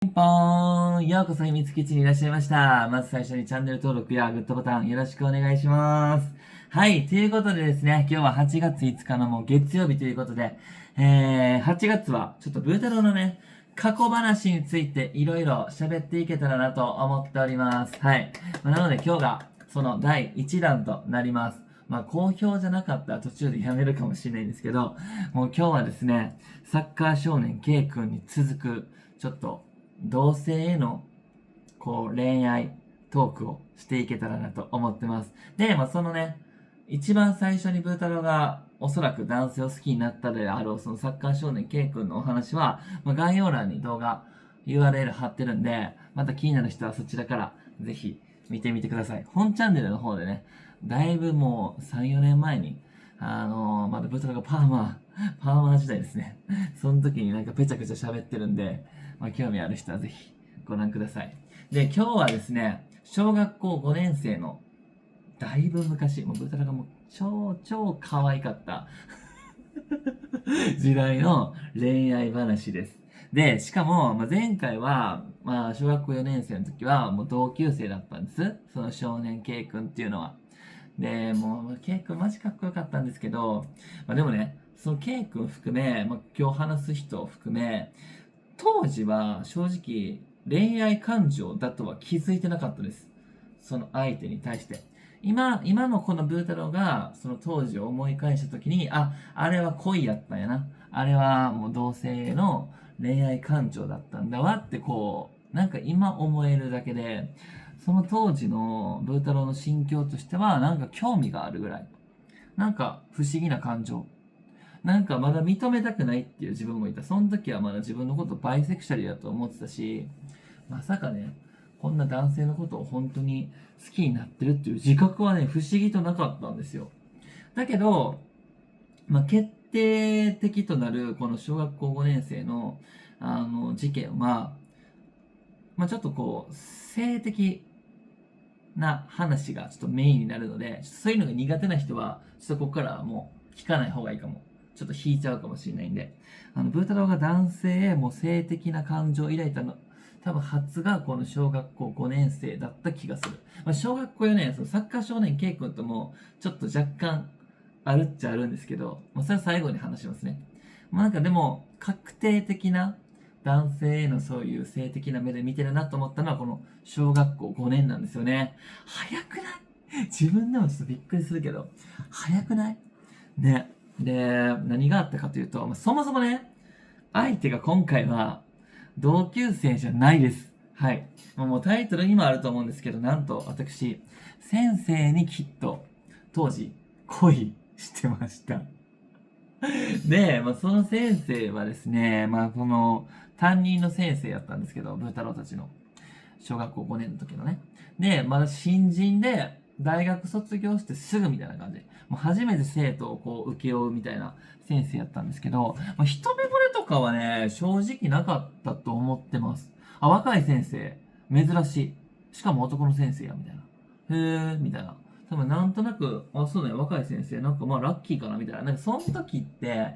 ピンポーン、ようこそ秘密基地にいらっしゃいました。まず最初にチャンネル登録やグッドボタンよろしくお願いします。はい、ということでですね、今日は8月5日のもう月曜日ということで、8月はちょっとブー太郎のね、過去話についていろいろ喋っていけたらなと思っております。はい。なので今日がその第1弾となります。好評じゃなかったら途中でやめるかもしれないんですけど、もう今日はですね、サッカー少年 K 君に続く、ちょっと同性への恋愛トークをしていけたらなと思ってます。で、そのね、一番最初にブー太郎がおそらく男性を好きになったであろうそのサッカー少年 K 君のお話は、概要欄に動画 URL 貼ってるんで、また気になる人はそちらからぜひ見てみてください。本チャンネルの方でね、だいぶもう3、4年前にまだブー太郎がパーマー時代ですね。その時になんかペチャクチャ喋ってるんで、興味ある人はぜひご覧ください。で、今日はですね、小学校5年生のだいぶ昔、もうブータラがもう超可愛かった時代の恋愛話です。で、しかも、前回は、小学校4年生の時はもう同級生だったんです。その少年 K 君っていうのは。で、もう K 君マジかっこよかったんですけど、でもね、その K 君含め、今日話す人を含め、当時は正直恋愛感情だとは気づいてなかったです。その相手に対して。今のこのブー太郎がその当時を思い返した時に、あれは恋やったんやな。あれはもう同性の恋愛感情だったんだわってなんか今思えるだけで、その当時のブー太郎の心境としてはなんか興味があるぐらい。なんか不思議な感情。なんかまだ認めたくないっていう自分もいた。その時はまだ自分のことバイセクシャルだと思ってたし、まさかね、こんな男性のことを本当に好きになってるっていう自覚はね、不思議となかったんですよ。だけど、決定的となるこの小学校5年生の事件は、ちょっと性的な話がちょっとメインになるので、そういうのが苦手な人は、ちょっとここからはもう聞かない方がいいかも。ちょっと引いちゃうかもしれないんで。ブー太郎が男性へもう性的な感情を抱いたの、多分初がこの小学校5年生だった気がする。小学校4年、そのサッカー少年 K 君とも、ちょっと若干あるっちゃあるんですけど、それは最後に話しますね。なんかでも、確定的な男性へのそういう性的な目で見てるなと思ったのはこの小学校5年なんですよね。早くない自分でもちょっとびっくりするけど、早くないね。で、何があったかというと、そもそもね、相手が今回は同級生じゃないです。はい。もうタイトルにもあると思うんですけど、なんと私、先生にきっと当時恋してました。で、その先生はですね、その担任の先生やったんですけど、ブー太郎たちの小学校5年の時のね。で、まだ新人で大学卒業してすぐみたいな感じ。もう初めて生徒を受け負うみたいな先生やったんですけど、一目惚れとかはね、正直なかったと思ってます。若い先生、珍しい。しかも男の先生や、みたいな。へー、みたいな。多分なんとなく、そうだね、若い先生、なんかラッキーかな、みたいな。なんかその時って、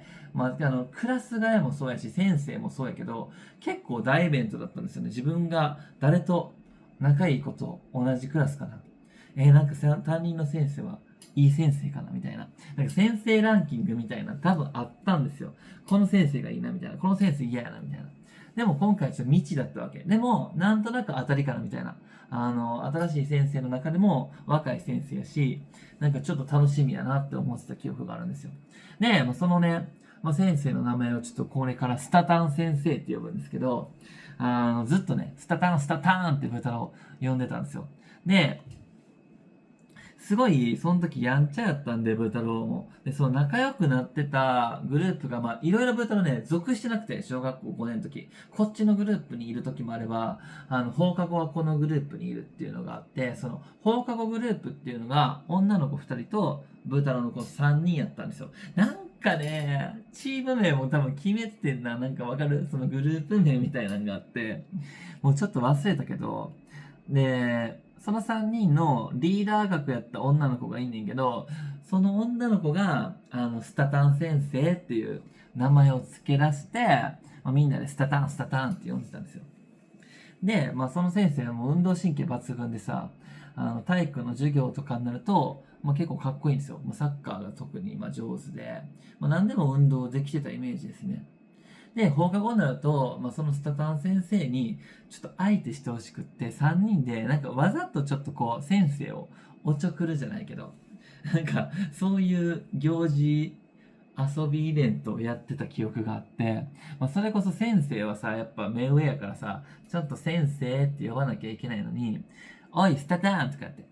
クラス替えもそうやし、先生もそうやけど、結構大イベントだったんですよね。自分が誰と仲いい子と同じクラスかな。なんか担任の先生はいい先生かなみたいな。なんか先生ランキングみたいな多分あったんですよ。この先生がいいなみたいな。この先生嫌やなみたいな。でも今回ちょっと未知だったわけ。でも、なんとなく当たりかなみたいな。新しい先生の中でも若い先生やし、なんかちょっと楽しみやなって思ってた記憶があるんですよ。で、そのね、先生の名前をちょっとこれからスタタン先生って呼ぶんですけど、ずっとね、スタタン、スタターンって豚を呼んでたんですよ。で、すごい、その時やんちゃやったんで、ブー太郎も。で、その仲良くなってたグループが、いろいろブー太郎ね、属してなくて、小学校5年の時。こっちのグループにいる時もあれば、放課後はこのグループにいるっていうのがあって、その、放課後グループっていうのが、女の子2人と、ブー太郎の子3人やったんですよ。なんかね、チーム名も多分決めてんな。なんかわかるそのグループ名みたいなのがあって、もうちょっと忘れたけど、で、その3人のリーダー格やった女の子がいんねんけど、その女の子が、スタタン先生っていう名前を付け出して、みんなでスタタン、スタタンって呼んでたんですよ。で、その先生はもう運動神経抜群でさ、体育の授業とかになると、結構かっこいいんですよ。サッカーが特に上手で、何でも運動できてたイメージですね。で、放課後になると、そのスタタン先生に、ちょっと相手してほしくって、3人で、わざとちょっと先生をおちょくるじゃないけど、そういう行事、遊びイベントをやってた記憶があって、それこそ先生はさ、やっぱ目上やからさ、ちゃんと先生って呼ばなきゃいけないのに、おい、スタタンとかって、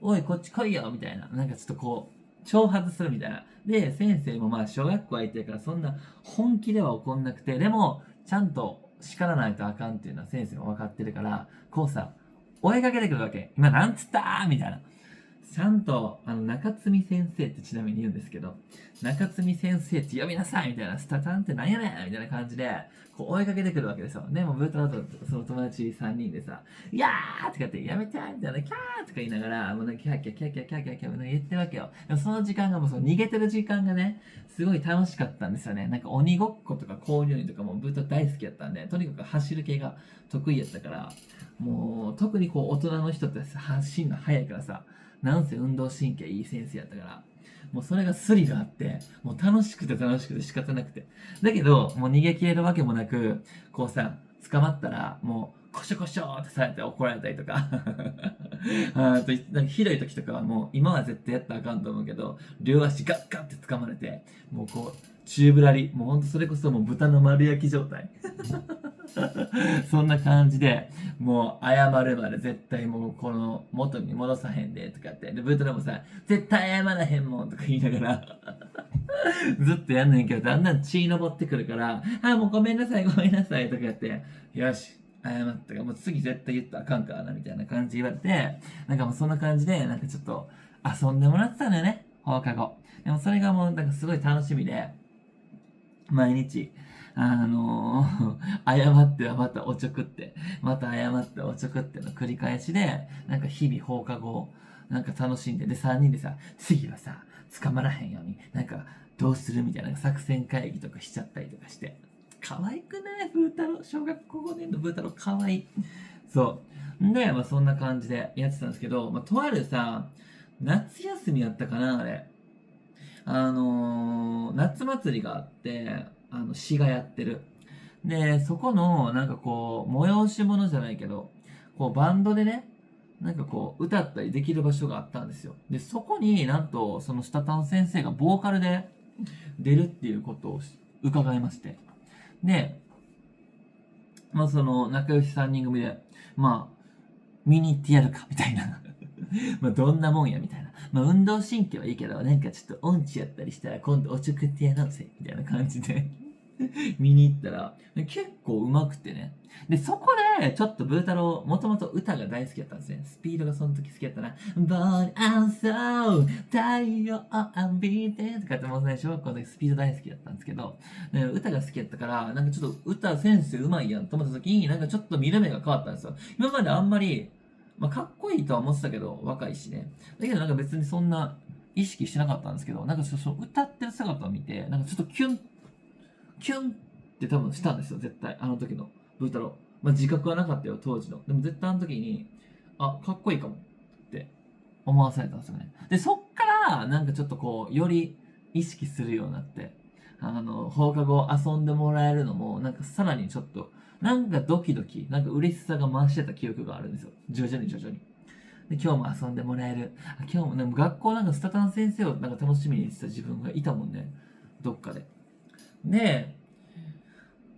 おい、こっち来いよみたいな、ちょっと挑発するみたいな。で、先生も小学校相手やからそんな本気では怒んなくて、でも、ちゃんと叱らないとあかんっていうのは先生も分かってるから、追いかけてくるわけ。今なんつったーみたいな。ちゃんと、中積先生ってちなみに言うんですけど、中積先生って呼びなさいみたいな、スタタンってなんやねんみたいな感じで、追いかけてくるわけですよ。で、もうブータロとその友達3人でさ、いやーとか言って、やめてみたいな、キャーとか言いながら、もうキャーキャーキャーキャーキャーキャーキャー言ってるわけよ。でもその時間がもう逃げてる時間がね、すごい楽しかったんですよね。鬼ごっことか交流とかもブータ大好きやったんで、とにかく走る系が得意やったから、もう特に大人の人って走るの早いからさ、なんせ運動神経いい先生やったから、もうそれがスリルあって、もう楽しくて楽しくて仕方なくて。だけど、もう逃げ切れるわけもなく、捕まったら、もう、コショコショってされて怒られたりとか。ひどい時とかはもう、今は絶対やったらあかんと思うけど、両足ガッガッって掴まれて、もう宙ぶらり、もうほんとそれこそもう豚の丸焼き状態。そんな感じで、もう謝るまで絶対もうこの元に戻さへんでとかって。で、ブートでもさ、絶対謝らへんもんとか言いながらずっとやんねんけど、だんだん血昇ってくるから、もうごめんなさいごめんなさいとか言って、よし、謝ったから、もう次絶対言ったらあかんからなみたいな感じ言われて、もうそんな感じで、ちょっと遊んでもらってたのよね、放課後。でもそれがもうすごい楽しみで、毎日、謝ってはまたおちょくって、また謝っておちょくっての繰り返しで、日々放課後、楽しんで、で、3人でさ、次はさ、捕まらへんように、どうするみたいな作戦会議とかしちゃったりとかして。可愛くないブー太郎。小学校5年のブー太郎可愛い。そう。で、そんな感じでやってたんですけど、とあるさ、夏休みやったかな、あれ。夏祭りがあって、市がやってる。で、そこの、催し物じゃないけど、バンドでね、歌ったりできる場所があったんですよ。で、そこになんと、そのスタタン先生がボーカルで出るっていうことを伺いまして。で、その仲良し3人組で、見に行ってやるか、みたいな。どんなもんや、みたいな。運動神経はいいけど、ちょっと音痴やったりしたら今度おちょくってやろうぜ、みたいな感じで見に行ったら、結構上手くてね。で、そこで、ちょっとブー太郎、もともと歌が大好きだったんですね。スピードがその時好きだったな。Born and so 太陽を浴びてとかってもうね、小学校の時スピード大好きだったんですけど、歌が好きだったから、ちょっと歌センス上手いやんと思った時に、ちょっと見る目が変わったんですよ。今まであんまり、かっこいいとは思ってたけど、若いしね。だけど別にそんな意識してなかったんですけど、そう歌ってる姿を見て、ちょっとキュンって多分したんですよ、絶対。あの時のブー太郎。自覚はなかったよ、当時の。でも絶対あの時に、かっこいいかもって思わされたんですよね。で、そっから、ちょっとより意識するようになって、放課後遊んでもらえるのも、さらにちょっと、ドキドキ、嬉しさが増してた記憶があるんですよ。徐々に徐々に。で、今日も遊んでもらえる。今日も、学校スタタン先生を楽しみにしてた自分がいたもんね。どっかで。で、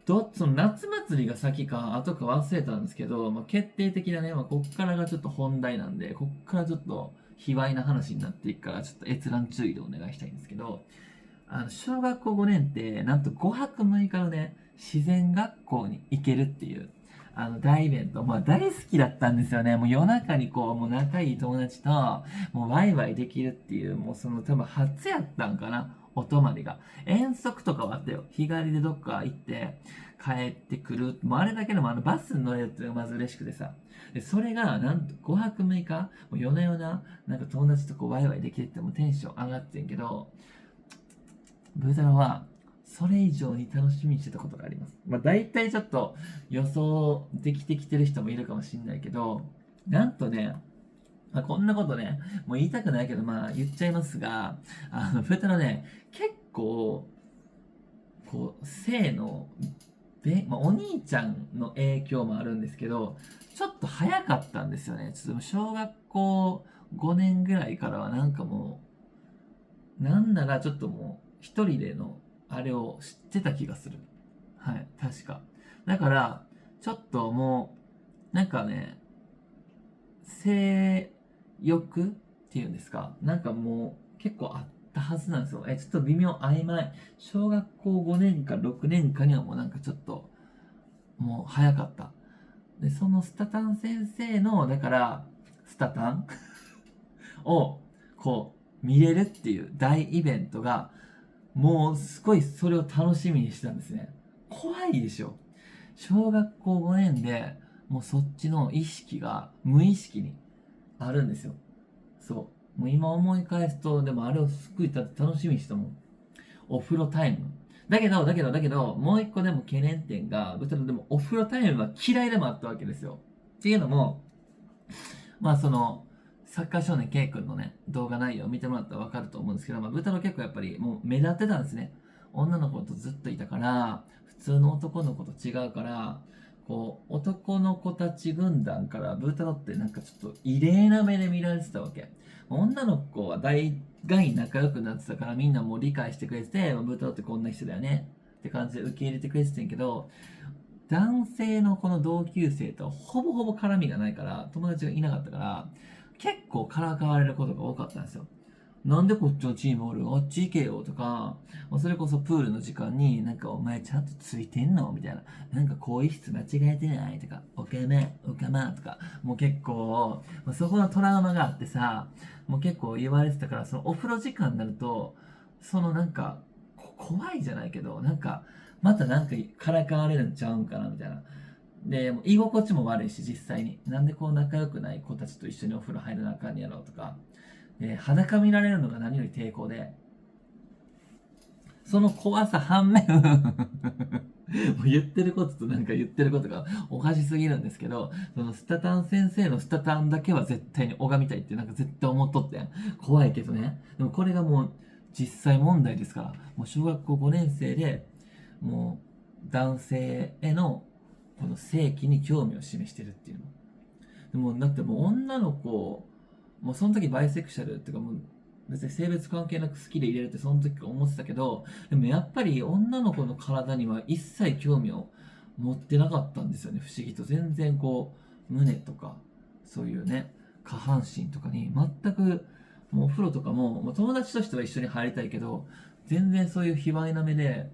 その夏祭りが先か後か忘れたんですけど、決定的なね、こっからがちょっと本題なんで、こっからちょっと卑猥な話になっていくから、ちょっと閲覧注意でお願いしたいんですけど、小学校5年って、なんと5泊6日のね、自然学校に行けるっていう、大イベント、大好きだったんですよね。もう夜中にもう仲いい友達と、もうワイワイできるっていう、もうその多分初やったんかな、お泊まりが。遠足とかはあったよ。日帰りでどっか行って、帰ってくる。もうあれだけでもバスに乗れるっていうのがまず嬉しくてさ。で、それが、なんと5泊6日、もう夜な夜な、友達とワイワイできるってもうテンション上がってんけど、ブー太郎は、それ以上に楽しみにしてたことがあります。まあ大体ちょっと予想できてきてる人もいるかもしれないけど、なんとね、まあ、こんなことね、もう言いたくないけど、まあ言っちゃいますが、ブタのね、結構、こう、性の、まあ、お兄ちゃんの影響もあるんですけど、ちょっと早かったんですよね。ちょっと小学校5年ぐらいからはなんかもう、なんならちょっともう、一人での、あれを知ってた気がする。はい、確か。だから、ちょっともう、なんかね、性欲っていうんですか、なんかもう結構あったはずなんですよ。ちょっと微妙曖昧。小学校5年か6年かにはもうなんかちょっと、もう早かった。で、そのスタタン先生の、だから、スタタンを、こう、見れるっていう大イベントが、もうすごいそれを楽しみにしてたんですね。怖いでしょ。小学校5年で、もうそっちの意識が無意識にあるんですよ。そう。もう今思い返すと、でもあれをすっごい楽しみにしたもん。お風呂タイム。だけど、もう一個でも懸念点が、でもお風呂タイムは嫌いでもあったわけですよ。っていうのも、まあその、サッカー少年 K 君のね、動画内容を見てもらったらわかると思うんですけど、まあ、豚の結構やっぱりもう目立ってたんですね。女の子とずっといたから、普通の男の子と違うから、こう、男の子たち軍団から豚のってなんかちょっと異例な目で見られてたわけ。女の子は大概仲良くなってたからみんなもう理解してくれてて、まあ、豚ってこんな人だよねって感じで受け入れてくれてたんやけど、男性のこの同級生とほぼほぼ絡みがないから、友達がいなかったから、結構からかわれることが多かったんですよ。なんでこっちのチームおるあっち行けよとか、それこそプールの時間になんかお前ちゃんとついてんのみたいな。なんか更衣室間違えてないとか、おかまとか、もう結構、そこのトラウマがあってさ、もう結構言われてたから、そのお風呂時間になると、そのなんか、怖いじゃないけど、なんか、またなんかからかわれるんちゃうんかなみたいな。で、もう居心地も悪いし、実際に。なんでこう仲良くない子たちと一緒にお風呂入らなあかんやろうとか。で、裸見られるのが何より抵抗で、その怖さ反面もう言ってることとなんか言ってることがおかしすぎるんですけど、そのスタタン先生のスタタンだけは絶対に拝みたいってなんか絶対思っとってん。怖いけどね。でもこれがもう実際問題ですから、もう小学校5年生で、もう男性へのこの性器に興味を示してるっていうの。でもだってもう女の子、もうその時バイセクシャルっていうかもう別に性別関係なく好きで入れるってその時から思ってたけど、でもやっぱり女の子の体には一切興味を持ってなかったんですよね、不思議と。全然こう、胸とか、そういうね、下半身とかに全く、もうお風呂とかも友達としては一緒に入りたいけど、全然そういう卑猥な目で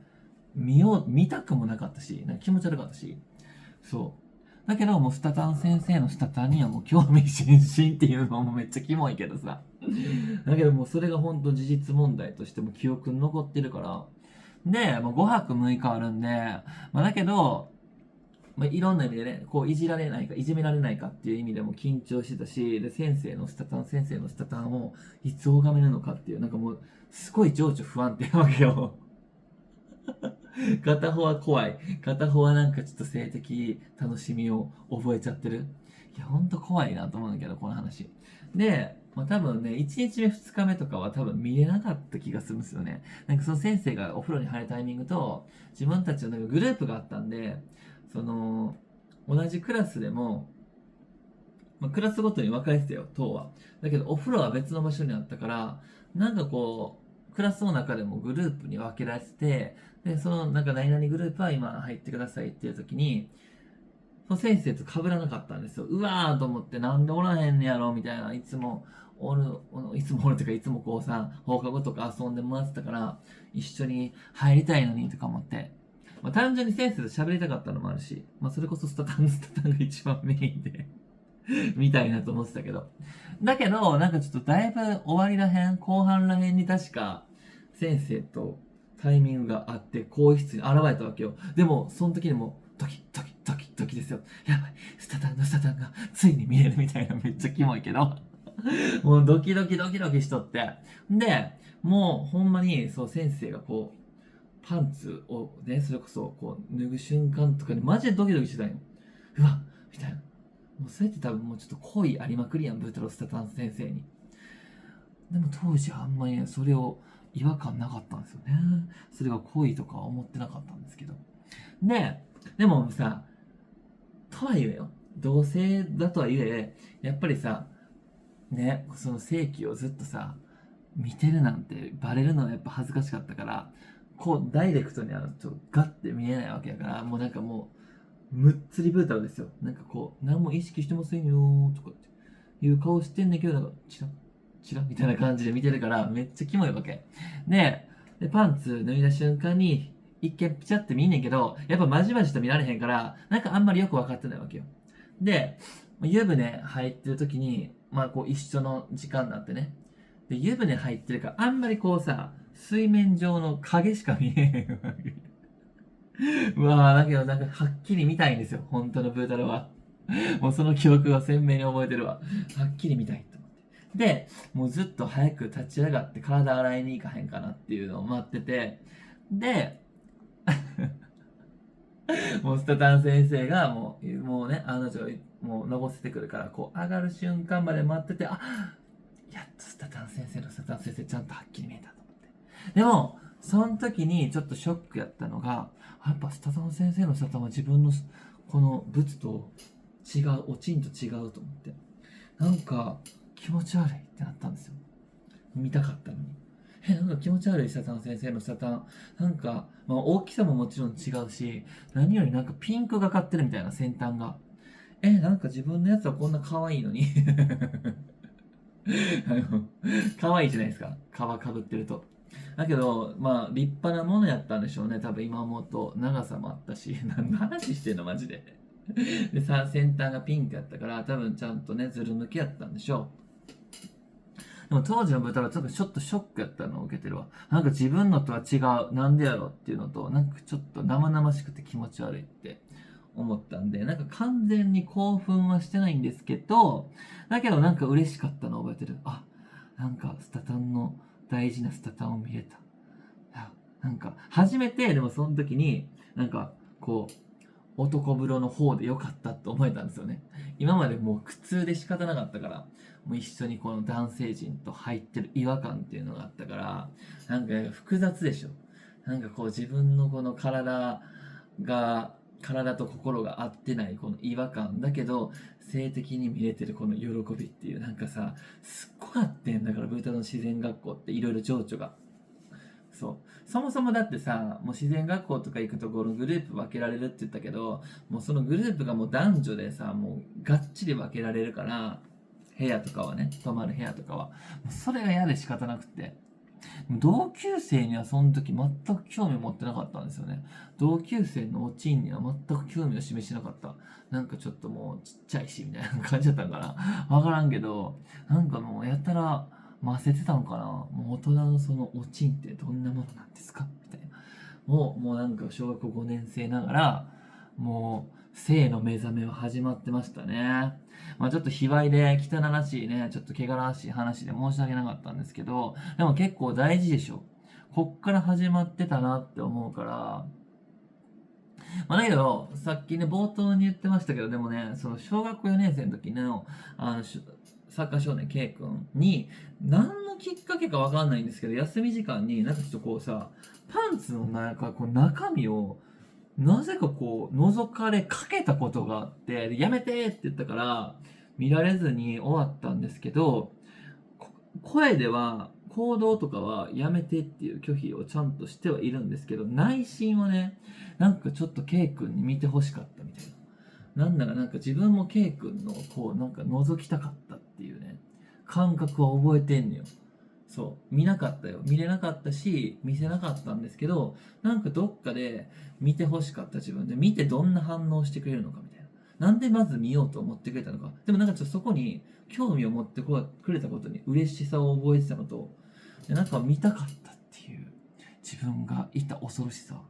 見たくもなかったし、なんか気持ち悪かったし、そう。だけど、もうスタタン先生のスタタンにはもう興味津々っていうのもめっちゃキモいけどさ。だけどもうそれが本当事実問題としても記憶に残ってるから。で、もう5泊6日あるんで、だけど、いろんな意味でね、こういじられないか、いじめられないかっていう意味でも緊張してたし、で、先生のスタタンをいつ拝めるのかっていう、なんかもう、すごい情緒不安定なわけよ。片方は怖い。片方はなんかちょっと性的楽しみを覚えちゃってる。いや、ほんと怖いなと思うんだけど、この話。で、多分ね、1日目2日目とかは多分見れなかった気がするんですよね。なんかその先生がお風呂に入るタイミングと、自分たちのなんかグループがあったんで、その、同じクラスでも、クラスごとに分かれてたよ、当は。だけど、お風呂は別の場所にあったから、なんかこう、クラスの中でもグループに分けられてて、で、その、なんか何々グループは今入ってくださいっていう時に、その先生と被らなかったんですよ。うわーと思って、なんでおらへんねやろみたいな、いつもおるっていうか、いつもこうさ、放課後とか遊んでもらってたから、一緒に入りたいのにとか思って。単純に先生と喋りたかったのもあるし、それこそスタタンが一番メインでみたいなと思ってたけど。だけど、なんかちょっとだいぶ終わりらへん、後半らへんに確か、先生とタイミングがあって、更衣室に現れたわけよ。でも、その時にも、ドキですよ。やばい、スタタンがついに見えるみたいなめっちゃキモいけど。もうドキドキしとって。で、もうほんまに、そう先生がこう、パンツをね、それこそこう脱ぐ瞬間とかにマジでドキドキしてたんよ。うわみたいな。もうそれって多分もうちょっと恋ありまくりやん、ブータロースタタン先生に。でも当時はあんまりね、それを違和感なかったんですよね。それが恋とかは思ってなかったんですけど。でもさ、とはいえよ、同性だとはいえ、やっぱりさ、ね、その性器をずっとさ、見てるなんてバレるのはやっぱ恥ずかしかったから、こうダイレクトにちょっとガッて見えないわけやから、もうなんかもう、むっつりブータルですよ。なんかこう、何も意識してませんよーとかっていう顔してんねんけど、なんか、チラッ、チラッみたいな感じで見てるから、めっちゃキモいわけ。で、パンツ脱いだ瞬間に、一見ピチャって見んねんけど、やっぱまじまじと見られへんから、なんかあんまりよく分かってないわけよ。で、湯船入ってる時に、まあこう一緒の時間になってね。で、湯船入ってるから、あんまりこうさ、水面上の影しか見えへんわけ。うわー、だけどなんかはっきり見たいんですよ、本当のブータローは。もうその記憶が鮮明に覚えてるわ。はっきり見たいと思って。で、もうずっと早く立ち上がって体洗いに行かへんかなっていうのを待ってて、で、もうスタタン先生がもうね、案の定、もうのぼせてくるから、こう上がる瞬間まで待ってて、あ、やっとスタタン先生ちゃんとはっきり見えたと思って。でも、その時にちょっとショックやったのが、やっぱスタタン先生のスタタンは自分のこの物と違う、おちんと違うと思って。なんか気持ち悪いってなったんですよ。見たかったのに。なんか気持ち悪いスタタン先生のスタタン。なんか、まあ大きさももちろん違うし、何よりなんかピンクがかってるみたいな先端が。なんか自分のやつはこんな可愛いのに可愛いじゃないですか。皮かぶってると。だけど、まあ、立派なものやったんでしょうね。多分今思うと、長さもあったし、何の話してんの、マジで。でさ、先端がピンクやったから、多分ちゃんとね、ズル向きやったんでしょう。でも当時の豚はちょっとショックやったのを受けてるわ。なんか自分のとは違う、なんでやろっていうのと、なんかちょっと生々しくて気持ち悪いって思ったんで、なんか完全に興奮はしてないんですけど、だけどなんか嬉しかったのを覚えてる。あ、なんかスタタンの大事なスタタンを見れた。なんか初めてでもその時になんかこう男風呂の方で良かったって思えたんですよね。今までもう苦痛で仕方なかったから、もう一緒にこの男性陣と入ってる違和感っていうのがあったから、なんか複雑でしょ。なんかこう自分のこの体と心が合ってないこの違和感だけど、性的に見れてるこの喜びっていう、なんかさ、すっごかってんだから、ブータの自然学校っていろいろ情緒が。そう。そもそもだってさ、もう自然学校とか行くところグループ分けられるって言ったけど、もうそのグループがもう男女でさ、もうがっちり分けられるから、部屋とかはね、泊まる部屋とかは。もうそれが嫌で仕方なくて。同級生にはその時全く興味持ってなかったんですよね。同級生のおちんには全く興味を示しなかった。なんかちょっともうちっちゃいし、みたいな感じだったんかな。わからんけど、なんかもうやたら、ませてたのかな。もう大人のそのおちんってどんなものなんですかみたいな。もうなんか小学校5年生ながら、もう性の目覚めは始まってましたね。まあちょっと卑猥で汚らしいね、ちょっと汚らしい話で申し訳なかったんですけど、でも結構大事でしょ。こっから始まってたなって思うから、まあ、だけど、さっきね、冒頭に言ってましたけど、でもね、その小学校4年生の時の、サッカー少年 K 君に、何のきっかけかわかんないんですけど、休み時間になんかちょっとこうさ、パンツのこう中身を、なぜかこう、覗かれかけたことがあって、やめてって言ったから、見られずに終わったんですけど、声では、行動とかはやめてっていう拒否をちゃんとしてはいるんですけど、内心はね、なんかちょっと K 君に見てほしかったみたいな。なんならなんか自分も K 君のこうなんか覗きたかったっていうね、感覚を覚えてんのよ。そう。見なかったよ。見れなかったし、見せなかったんですけど、なんかどっかで見てほしかった自分で、見てどんな反応してくれるのかみたいな。なんでまず見ようと思ってくれたのか。でもなんかちょっとそこに興味を持ってくれたことに嬉しさを覚えてたのと、なんか見たかったっていう自分がいた恐ろしさ。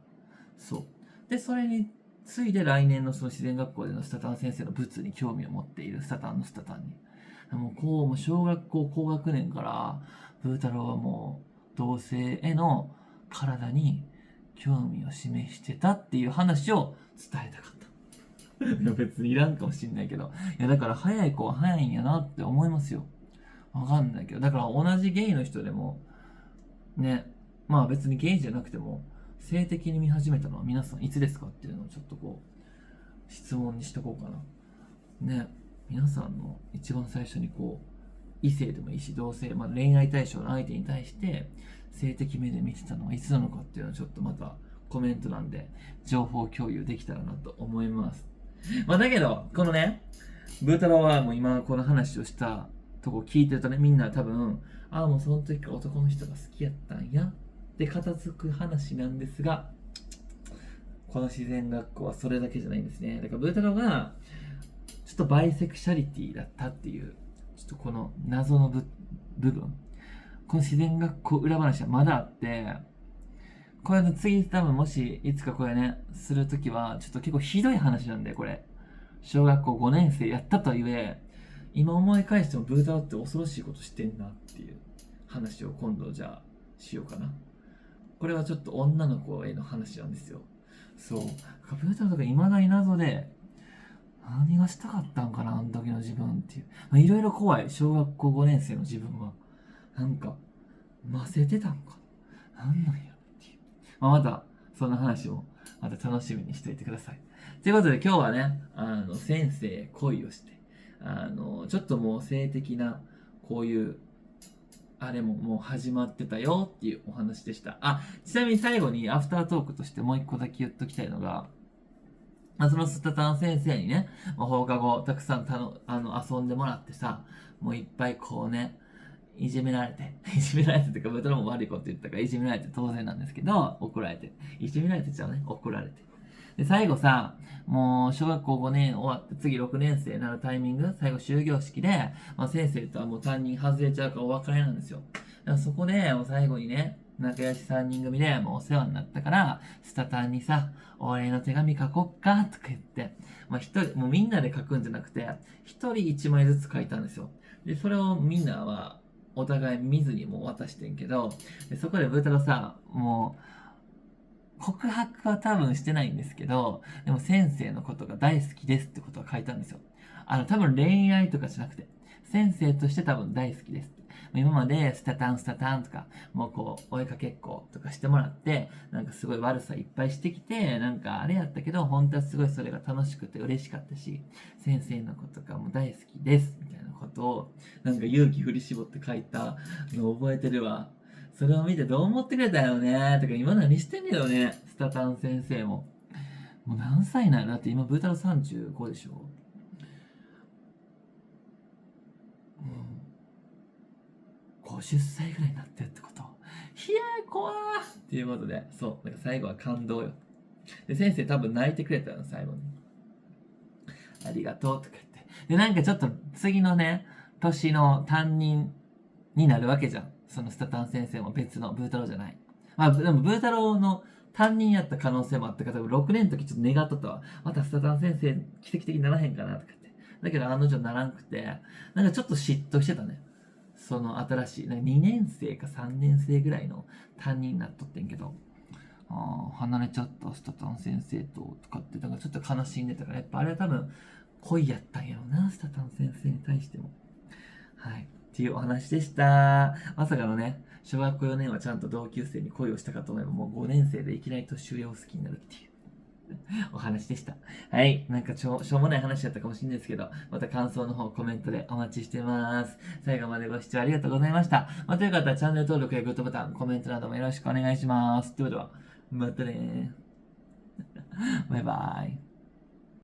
そう。で、それについで来年のその自然学校でのスタタン先生の物に興味を持っているスタタンのスタタンに。もう小学校高学年から、ブー太郎はもう同性への体に興味を示してたっていう話を伝えたかった。いや別にいらんかもしんないけど。いやだから早い子は早いんやなって思いますよ。わかんないけど。だから同じゲイの人でも、ね、まあ別にゲイじゃなくても、性的に見始めたのは皆さんいつですかっていうのをちょっとこう、質問にしとこうかな。ね、皆さんの一番最初にこう、異性でもいいし、同性、まあ恋愛対象の相手に対して、性的目で見てたのはいつなのかっていうのはちょっとまたコメント欄で情報共有できたらなと思います。まあだけど、このね、ブー太郎はもう今この話をしたとこ聞いてるとね、みんな多分、ああもうその時から男の人が好きやったんやって片付く話なんですが、この自然学校はそれだけじゃないんですね。だからブー太郎がちょっとバイセクシャリティだったっていう、ちょっとこの謎の部分。この自然学校裏話はまだあって、これの次多分もしいつかこれね、するときは、ちょっと結構ひどい話なんで、これ。小学校5年生やったとはいえ、今思い返してもブー太郎って恐ろしいことしてんなっていう話を今度じゃあしようかな。これはちょっと女の子への話なんですよ。そう。ブー太郎とか未だに謎で、何がしたかったんかな、あの時の自分っていう。いろいろ怖い。小学校5年生の自分は。なんか、ませてたんかな。なんなんやっていう。また、そんな話も、また楽しみにしておいてください。ということで今日はね、先生恋をして、ちょっともう性的な、こういう、あれももう始まってたよっていうお話でした。あ、ちなみに最後にアフタートークとしてもう一個だけ言っときたいのが、そのスタタン先生にね、放課後たくさん遊んでもらってさ、もういっぱいこうね、いじめられてっていうか、ブトロも悪いこと言ったからいじめられて当然なんですけど、怒られて。いじめられてちゃうね、怒られて。で、最後さ、もう小学校5年終わって次6年生になるタイミング、最後終業式で、先生とはもう担任外れちゃうからお別れなんですよ。だからそこで、もう最後にね、仲良し3人組でもうお世話になったから、スタタンにさ、お礼の手紙書こっかとか言って、一人、もうみんなで書くんじゃなくて、一人一枚ずつ書いたんですよ。で、それをみんなは、お互い見ずにも渡してんけど、でそこでブー太郎さ、もう、告白は多分してないんですけど、でも先生のことが大好きですってことは書いたんですよ。多分恋愛とかじゃなくて、先生として多分大好きです。今までスタタンとか、もうこう、お絵かけっことかしてもらって、なんかすごい悪さいっぱいしてきて、なんかあれやったけど、本当はすごいそれが楽しくて嬉しかったし、先生のことがもう大好きです、みたいなことを、なんか勇気振り絞って書いたのを覚えてるわ。それを見てどう思ってくれたよねとか、今何してんねよね、スタタン先生も。もう何歳なんやだって今、ブー太郎35でしょ。50歳ぐらいになってるってこと。ひやー怖ーっていうことで、そう、なんか最後は感動よ。で、先生多分泣いてくれたの、最後に。ありがとうとか言って。で、なんかちょっと次のね、年の担任になるわけじゃん。そのスタタン先生も別のブー太郎じゃない。まあ、でもブー太郎の担任やった可能性もあったから、多分6年の時ちょっと願っとったわ。またスタタン先生奇跡的にならへんかなとか言って。だけど案の定ならんくて、なんかちょっと嫉妬してたね。その新しい、なんか2年生か3年生ぐらいの担任になっとってんけど、離れちゃったスタタン先生とかって、なんかちょっと悲しんでたから、やっぱあれは多分恋やったんやろな、スタタン先生に対しても。はい。っていうお話でした。まさかのね、小学校4年はちゃんと同級生に恋をしたかと思えば、もう5年生でいきなり年上を好きになるっていう。お話でした。はい。なんかしょうもない話だったかもしれないですけど、また感想の方コメントでお待ちしてます。最後までご視聴ありがとうございました。またよかったらチャンネル登録やグッドボタン、コメントなどもよろしくお願いします。ということでは、またねー。バイバイ。